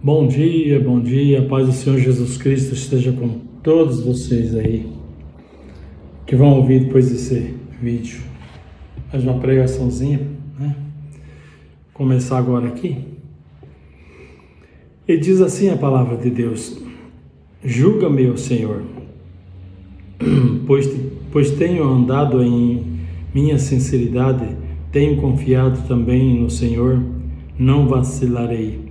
Bom dia, a paz do Senhor Jesus Cristo esteja com todos vocês aí que vão ouvir depois desse vídeo. Mais uma pregaçãozinha, né? Começar agora aqui. E diz assim a palavra de Deus: julga-me, ó Senhor, pois tenho andado em minha sinceridade, tenho confiado também no Senhor, não vacilarei.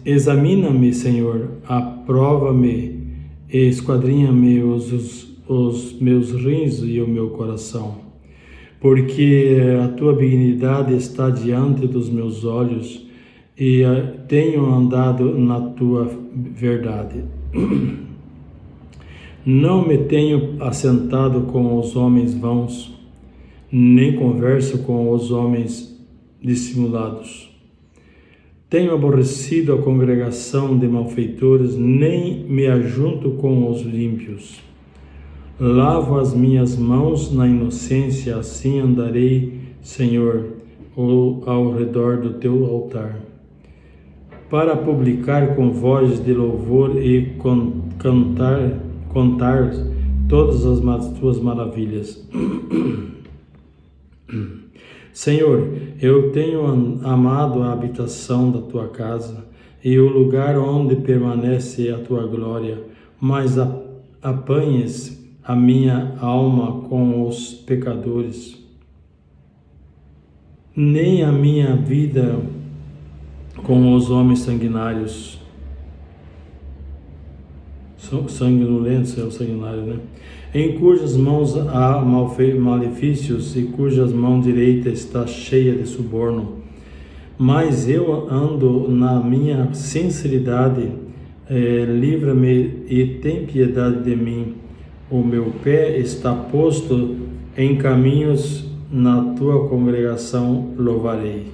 Examina-me, Senhor, aprova-me e esquadrinha-me os meus rins e o meu coração, porque a tua benignidade está diante dos meus olhos e tenho andado na tua verdade. Não me tenho assentado com os homens vãos, nem converso com os homens dissimulados. Tenho aborrecido a congregação de malfeitores, nem me ajunto com os ímpios. Lavo as minhas mãos na inocência, assim andarei, Senhor, ao redor do teu altar, para publicar com voz de louvor e contar todas as tuas maravilhas. Senhor, eu tenho amado a habitação da tua casa e o lugar onde permanece a tua glória, mas apanhes a minha alma com os pecadores, nem a minha vida com os homens sanguinários. Sanguinolentos é o sanguinário, né? Em cujas mãos há malefícios e cujas mão direita está cheia de suborno. Mas eu ando na minha sinceridade, livra-me e tem piedade de mim. O meu pé está posto em caminhos, na tua congregação louvarei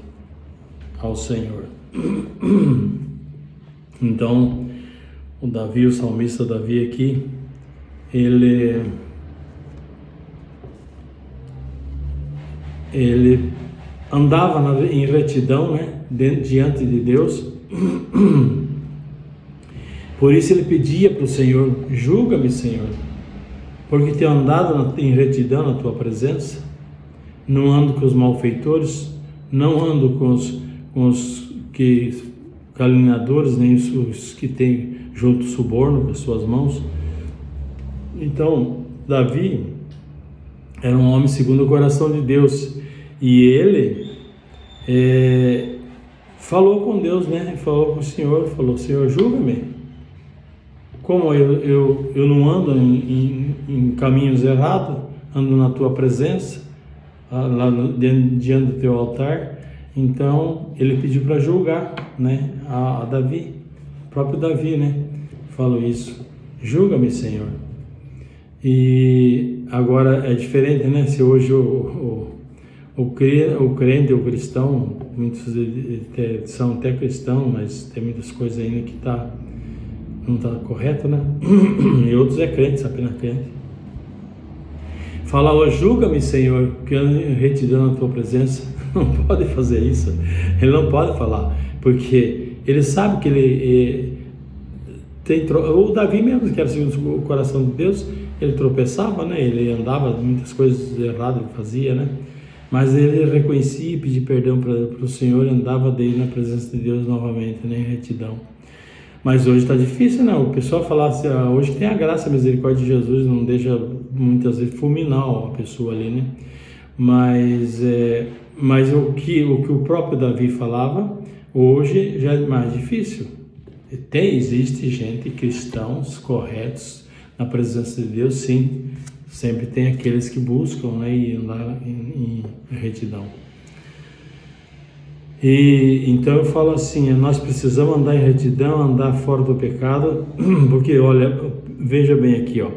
ao Senhor. Então, o Davi, o salmista Davi aqui, ele andava em retidão, né, diante de Deus. Por isso ele pedia para o Senhor: julga-me, Senhor, porque tenho andado em retidão na tua presença, não ando com os malfeitores, não ando com os caluniadores, nem os que têm junto suborno com as suas mãos. Então, Davi era um homem segundo o coração de Deus, e ele falou com Deus, né? Falou com o Senhor, falou: Senhor, julga-me. Como eu não ando em caminhos errados, ando na tua presença, lá diante do teu altar. Então, ele pediu para julgar, né? A Davi, o próprio Davi, né? Falou isso: julga-me, Senhor. E agora é diferente, né? Se hoje o crente, o cristão, muitos são até cristãos, mas tem muitas coisas ainda que não está correto, né? E outros é crentes, apenas crente. Fala: oh, julga-me, Senhor, que eu retidão na tua presença. Não pode fazer isso. Ele não pode falar, porque ele sabe que ele o Davi mesmo, que era segundo o coração de Deus, ele tropeçava, né? Ele andava, muitas coisas erradas ele fazia, né? Mas ele reconhecia e pedia perdão para o Senhor, e andava daí na presença de Deus novamente, né? Em retidão. Mas hoje está difícil, né? O pessoal fala assim: hoje tem a graça, a misericórdia de Jesus, não deixa muitas vezes fulminar a pessoa ali, né? Mas o que o próprio Davi falava, hoje já é mais difícil. Existe gente, cristãos corretos na presença de Deus, sim. Sempre tem aqueles que buscam, né, e andar em retidão. E então eu falo assim: nós precisamos andar em retidão, andar fora do pecado, porque olha, veja bem aqui, ó.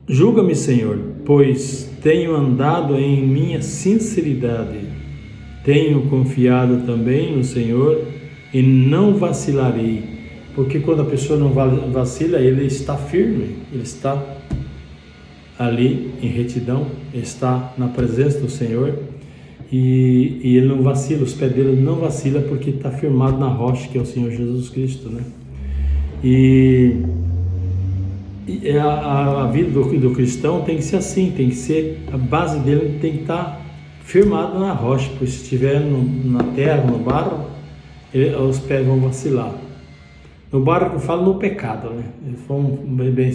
Julga-me, Senhor, pois tenho andado em minha sinceridade, tenho confiado também no Senhor e não vacilarei, porque quando a pessoa não vacila, ele está firme, ele está ali em retidão, está na presença do Senhor, e ele não vacila, os pés dele não vacilam porque está firmado na rocha, que é o Senhor Jesus Cristo, né? E a vida do cristão tem que ser assim, tem que ser, a base dele tem que estar firmada na rocha, porque se estiver na terra, no barro, os pés vão vacilar. No barro que eu falo no pecado, né? Eles foram bem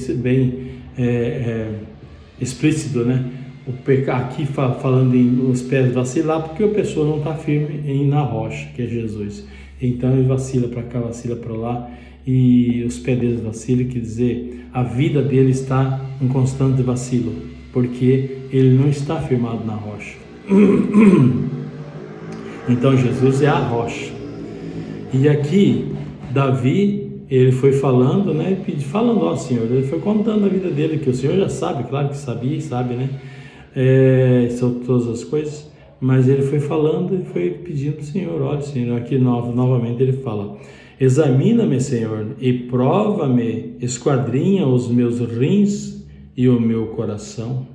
explícito, né? O pecado aqui falando em os pés vacilar, porque a pessoa não está firme na rocha, que é Jesus. Então ele vacila para cá, vacila para lá, e os pés dele vacilam, quer dizer, a vida dele está em constante vacilo, porque ele não está firmado na rocha. Então Jesus é a rocha. E aqui Davi, ele foi falando, né? Falando, ó Senhor, ele foi contando a vida dele, que o Senhor já sabe, claro que sabia e sabe, né? São todas as coisas, mas ele foi falando e foi pedindo para o Senhor, olha Senhor, aqui novamente ele fala: examina-me, Senhor, e prova-me, esquadrinha os meus rins e o meu coração,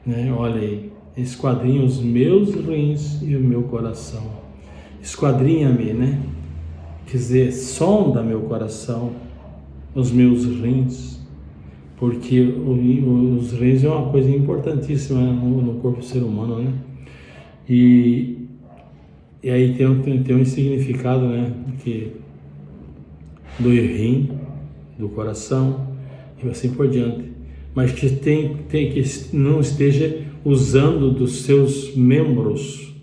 né? Olha aí, esquadrinha os meus rins e o meu coração, esquadrinha-me, né? Quer dizer, sonda meu coração, os meus rins, porque os rins é uma coisa importantíssima no corpo do ser humano, né? E aí tem um significado, né? Que do rim, do coração e assim por diante. Mas que tem que não esteja usando dos seus membros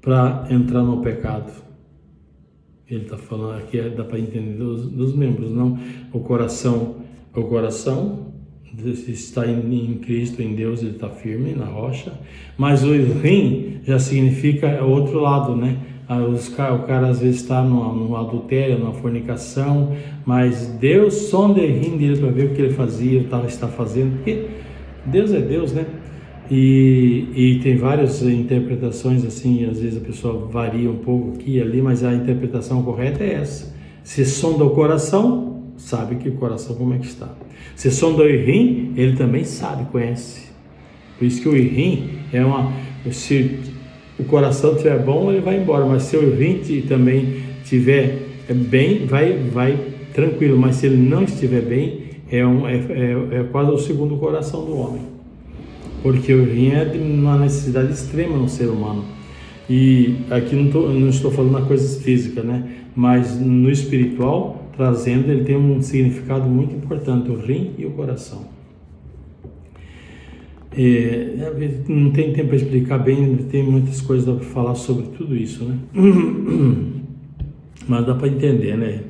para entrar no pecado. Ele está falando aqui, dá para entender dos membros, não o coração. O coração está em Cristo, em Deus, ele está firme na rocha, mas o rim já significa o outro lado, né? O cara às vezes está no adultério, numa fornicação, mas Deus sonda o rim dele para ver o que ele fazia, está fazendo, porque Deus é Deus, né? E tem várias interpretações assim, às vezes a pessoa varia um pouco aqui e ali, mas a interpretação correta é essa. Se sonda o coração, sabe que o coração como é que está. Se sonda o rim, ele também sabe, conhece. Por isso que o rim se o coração estiver bom, ele vai embora, mas se o rim também estiver bem, vai tranquilo, mas se ele não estiver bem, é quase o segundo coração do homem. Porque o rim é de uma necessidade extrema no ser humano. E aqui não estou falando na coisa física, né? Mas no espiritual, trazendo, ele tem um significado muito importante, o rim e o coração. Não tem tempo para explicar bem, tem muitas coisas para falar sobre tudo isso, né? Mas dá para entender, né?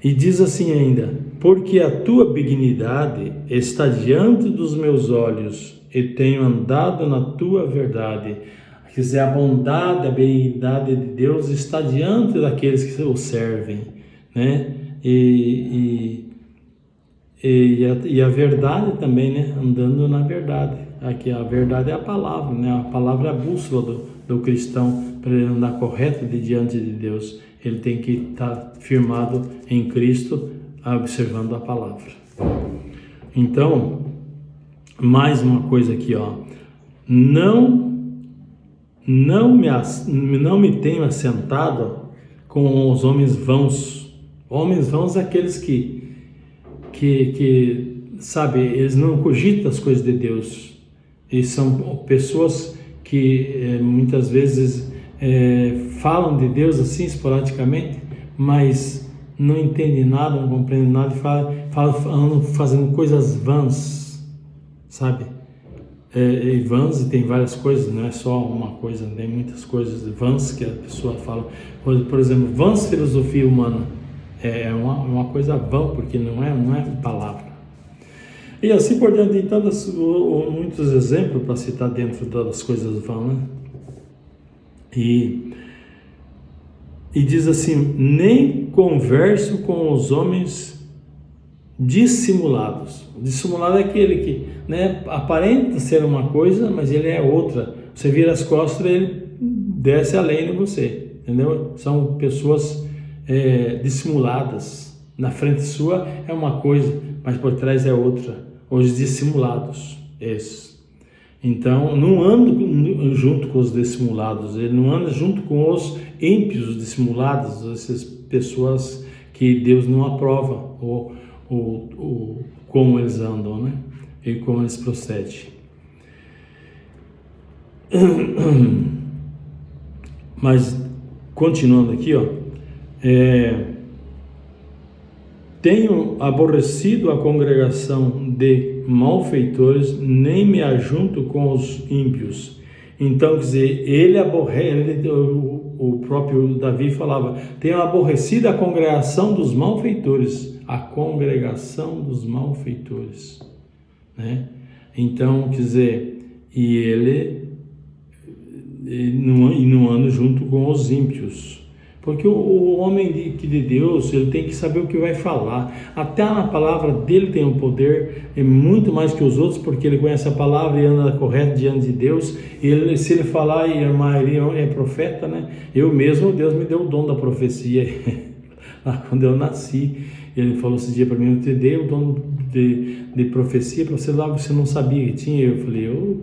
E diz assim ainda: porque a tua benignidade está diante dos meus olhos, e tenho andado na tua verdade. Quer dizer, a bondade, a benignidade de Deus está diante daqueles que o servem, né? E a verdade também, né? Andando na verdade. Aqui a verdade é a palavra, né? A palavra é a bússola do cristão, para ele andar correto diante de Deus. Ele tem que estar firmado em Cristo, observando a palavra. Então, mais uma coisa aqui, ó. Não me tenho assentado com os homens vãos. Homens vãos, aqueles que sabe, eles não cogitam as coisas de Deus. E são pessoas que muitas vezes falam de Deus assim esporadicamente, mas não entendem nada, não compreendem nada e andam fazendo coisas vãs, sabe? Vãs, e tem várias coisas, não é só uma coisa, tem muitas coisas vãs que a pessoa fala. Por exemplo, vãs filosofia humana é uma coisa vã, porque não é palavra. E assim por diante, tem muitos exemplos para citar dentro das coisas vãs, né? E diz assim: nem converso com os homens dissimulados. Dissimulado é aquele que, né, aparenta ser uma coisa, mas ele é outra. Você vira as costas e ele desce além de você, entendeu? São pessoas dissimuladas. Na frente sua é uma coisa, mas por trás é outra. Os dissimulados, esses. Então, não anda junto com os dissimulados, ele não anda junto com os ímpios dissimulados, essas pessoas que Deus não aprova, ou como eles andam, né? E como eles procedem. Mas, continuando aqui, ó, tenho aborrecido a congregação de malfeitores, nem me ajunto com os ímpios. Então, quer dizer, ele aborrece, o próprio Davi falava, tenho aborrecido a congregação dos malfeitores, a congregação dos malfeitores, né? Então, quer dizer, e ele não anda junto com os ímpios. Porque o homem de Deus, ele tem que saber o que vai falar. Até na palavra dele tem um poder, é muito mais que os outros, porque ele conhece a palavra e anda correto diante de Deus. Se ele falar, e a maioria é profeta, né? Eu mesmo, Deus me deu o dom da profecia. Lá quando eu nasci, ele falou esse dia para mim, eu te dei o dom de profecia para você lá, você não sabia que tinha. Eu falei,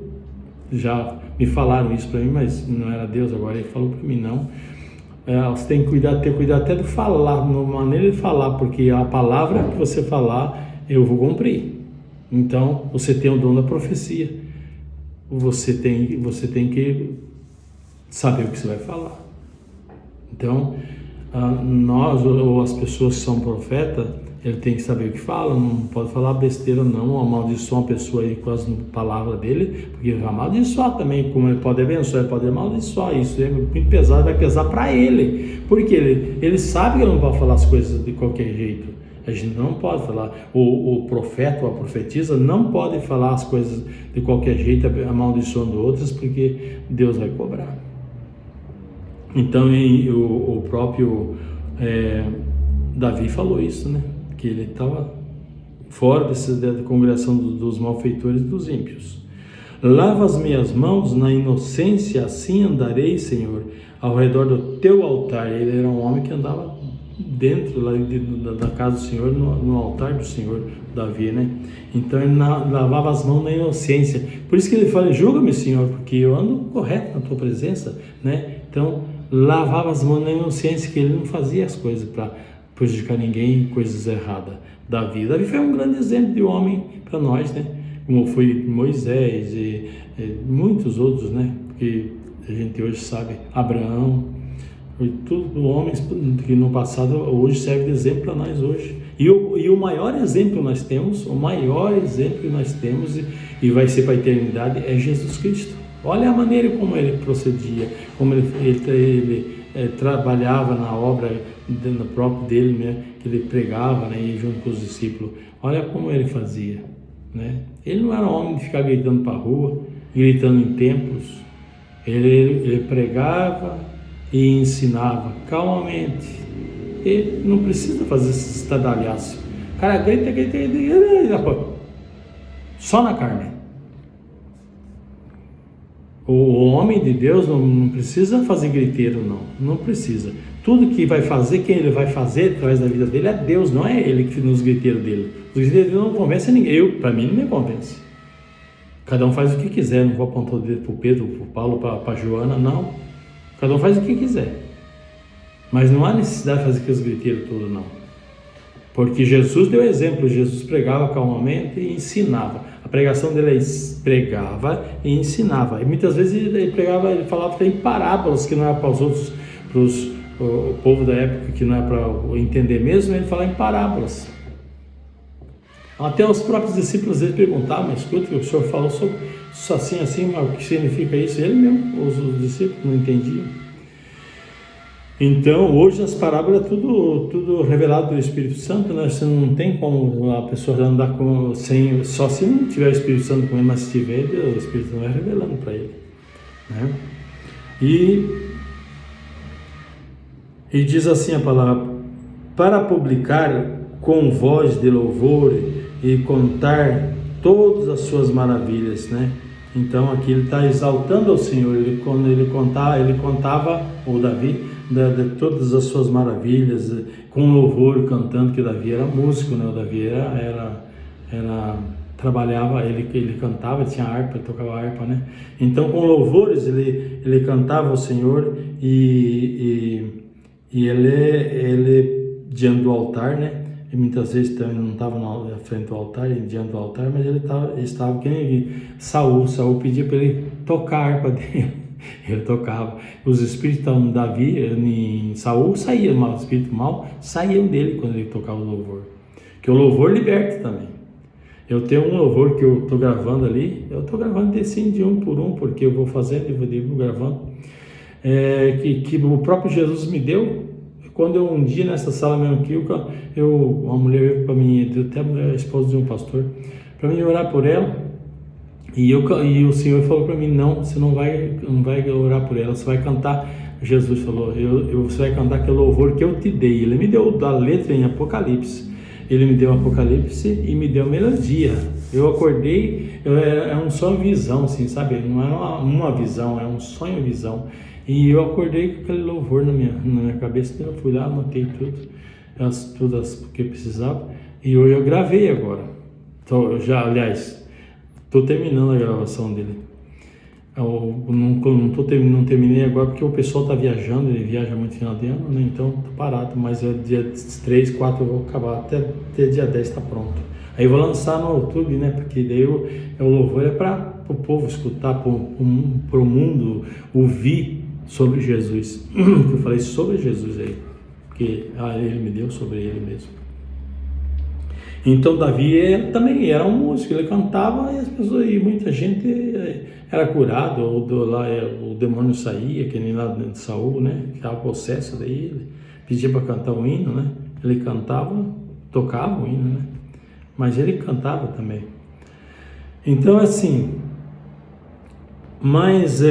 já me falaram isso para mim, mas não era Deus. Agora ele falou para mim, não. Você tem que ter cuidado até de falar, na maneira de falar, porque a palavra que você falar, eu vou cumprir. Então, você tem o dom da profecia. Você tem que saber o que você vai falar. Então, nós, ou as pessoas que são profetas, ele tem que saber o que fala, não pode falar besteira não, amaldiçoar uma pessoa aí com as palavras dele, porque vai amaldiçoar também, como ele pode abençoar, ele pode amaldiçoar, isso é muito pesado, vai pesar para ele, porque ele sabe que ele não pode falar as coisas de qualquer jeito, a gente não pode falar, o profeta ou a profetisa não pode falar as coisas de qualquer jeito, amaldiçoando outras, porque Deus vai cobrar. Então o próprio Davi falou isso, né? Que ele estava fora da congregação dos malfeitores e dos ímpios. Lava as minhas mãos na inocência, assim andarei, Senhor, ao redor do teu altar. Ele era um homem que andava dentro lá da casa do Senhor, no altar do Senhor, Davi, né? Então ele lavava as mãos na inocência. Por isso que ele fala, julga-me, Senhor, porque eu ando correto na tua presença, né? Então lavava as mãos na inocência, que ele não fazia as coisas para prejudicar ninguém, coisas erradas. Davi foi um grande exemplo de homem para nós, né? Como foi Moisés e muitos outros, né? Porque a gente hoje sabe, Abraão, foi tudo homens que no passado hoje serve de exemplo para nós hoje. E o maior exemplo que nós temos, e vai ser para a eternidade, é Jesus Cristo. Olha a maneira como ele procedia, como ele trabalhava na obra no próprio dele, né, que ele pregava, né, e junto com os discípulos. Olha como ele fazia, né? Ele não era homem de ficar gritando para a rua, gritando em templos. Ele pregava e ensinava calmamente. Ele não precisa fazer esse estadalhaço. O cara grita, só na carne. O homem de Deus não precisa fazer griteiro, não precisa. Tudo que vai fazer, quem ele vai fazer através da vida dele é Deus, não é ele que nos griteiros dele. Os griteiros dele não convencem ninguém, para mim não me convence. Cada um faz o que quiser, não vou apontar o dedo para o Pedro, para o Paulo, para a Joana, não. Cada um faz o que quiser. Mas não há necessidade de fazer aqueles griteiros todos, não. Porque Jesus deu exemplo, Jesus pregava calmamente e ensinava. A pregação dele pregava e ensinava. E muitas vezes ele falava até em parábolas, que não era para os outros, o povo da época, que não é para entender mesmo, ele falava em parábolas. Até os próprios discípulos dele perguntavam, mas escuta, o senhor falou sobre assim, mas o que significa isso? Ele mesmo, os discípulos não entendiam. Então, hoje as parábolas é tudo revelado pelo Espírito Santo, né? Você não tem como a pessoa andar só se não tiver o Espírito Santo com ele, mas se tiver, o Espírito Santo vai revelando para ele, né? E diz assim a palavra, para publicar com voz de louvor e contar todas as suas maravilhas, né? Então aqui ele está exaltando ao Senhor. Quando ele contava, o Davi, de todas as suas maravilhas, com louvor, cantando, que Davi era músico, né? O Davi era trabalhava, ele cantava, tinha harpa, ele tocava harpa, né? Então, com louvores, ele cantava o Senhor e ele diante do altar, né? E muitas vezes também não estava na frente do altar, diante do altar, mas ele estava que nem Saul pedia para ele tocar a harpa dele. Ele tocava. Os espíritos de Davi, em Saul, saíam, os espíritos mal saíam dele quando ele tocava o louvor. Que o louvor liberta também. Eu tenho um louvor que eu estou gravando ali, eu estou gravando assim de um por um, porque eu vou fazendo e vou gravando, que o próprio Jesus me deu. Quando eu um dia nessa sala mesmo aqui, uma mulher veio para mim, até a esposa de um pastor, para mim orar por ela, e o Senhor falou para mim, não, você não vai orar por ela, você vai cantar. Jesus falou, você vai cantar aquele louvor que eu te dei. Ele me deu da letra em Apocalipse. Ele me deu Apocalipse e me deu melodia. Eu acordei, é um sonho visão, assim, sabe? Não é uma visão, é um sonho visão. E eu acordei com aquele louvor na minha cabeça, então eu fui lá, anotei tudo que eu precisava, e eu gravei agora. Estou terminando a gravação dele. Eu não terminei agora porque o pessoal está viajando, ele viaja muito no final de ano, né? Então estou parado, mas dia 3, 4 eu vou acabar, até dia 10 está pronto. Aí eu vou lançar no YouTube, né? Porque daí o louvor é para o povo escutar, para o mundo ouvir sobre Jesus. Eu falei sobre Jesus aí, porque ele me deu sobre ele mesmo. Então Davi também era um músico, ele cantava e as pessoas, e muita gente era curado, o demônio saía, que nem lá de Saul, né? Que estava possesso, daí ele pedia para cantar um hino, né? Ele cantava, tocava o hino, né? Mas ele cantava também. Então assim, mas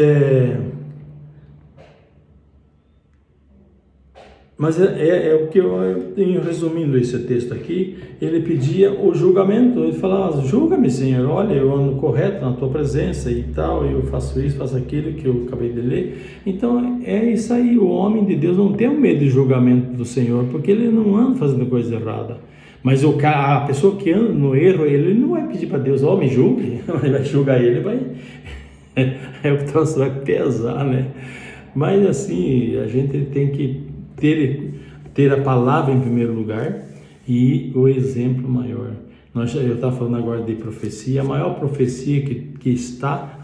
o que eu tenho resumindo esse texto aqui. Ele pedia o julgamento, ele falava, julga-me, Senhor, olha, eu ando correto na tua presença e tal, eu faço isso, faço aquilo que eu acabei de ler. Então é isso aí, o homem de Deus não tem um medo de julgamento do Senhor, porque ele não anda fazendo coisa errada. Mas a pessoa que anda no erro, ele não vai pedir para Deus, me julgue, ele vai julgar ele, o troço vai pesar, né? Mas assim, a gente tem que ter a palavra em primeiro lugar e o exemplo maior. Eu estava falando agora de profecia, a maior profecia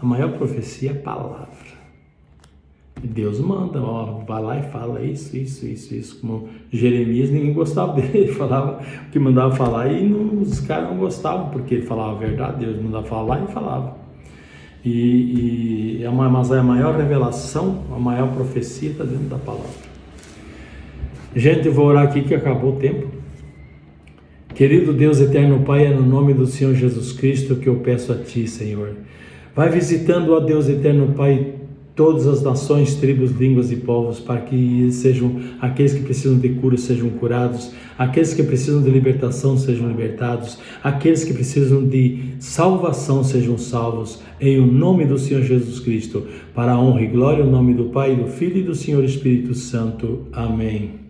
a maior profecia é a palavra. Deus manda, vai lá e fala isso. Como Jeremias, ninguém gostava dele, ele falava o que mandava falar e os caras não gostavam, porque ele falava a verdade, Deus mandava falar e falava. Mas a maior revelação, a maior profecia está dentro da palavra. Gente, eu vou orar aqui que acabou o tempo. Querido Deus eterno Pai, é no nome do Senhor Jesus Cristo que eu peço a Ti, Senhor. Vai visitando, ó Deus eterno Pai, todas as nações, tribos, línguas e povos, para que sejam aqueles que precisam de cura sejam curados, aqueles que precisam de libertação sejam libertados, aqueles que precisam de salvação sejam salvos, em o nome do Senhor Jesus Cristo, para a honra e glória, em nome do Pai, do Filho e do Senhor Espírito Santo. Amém.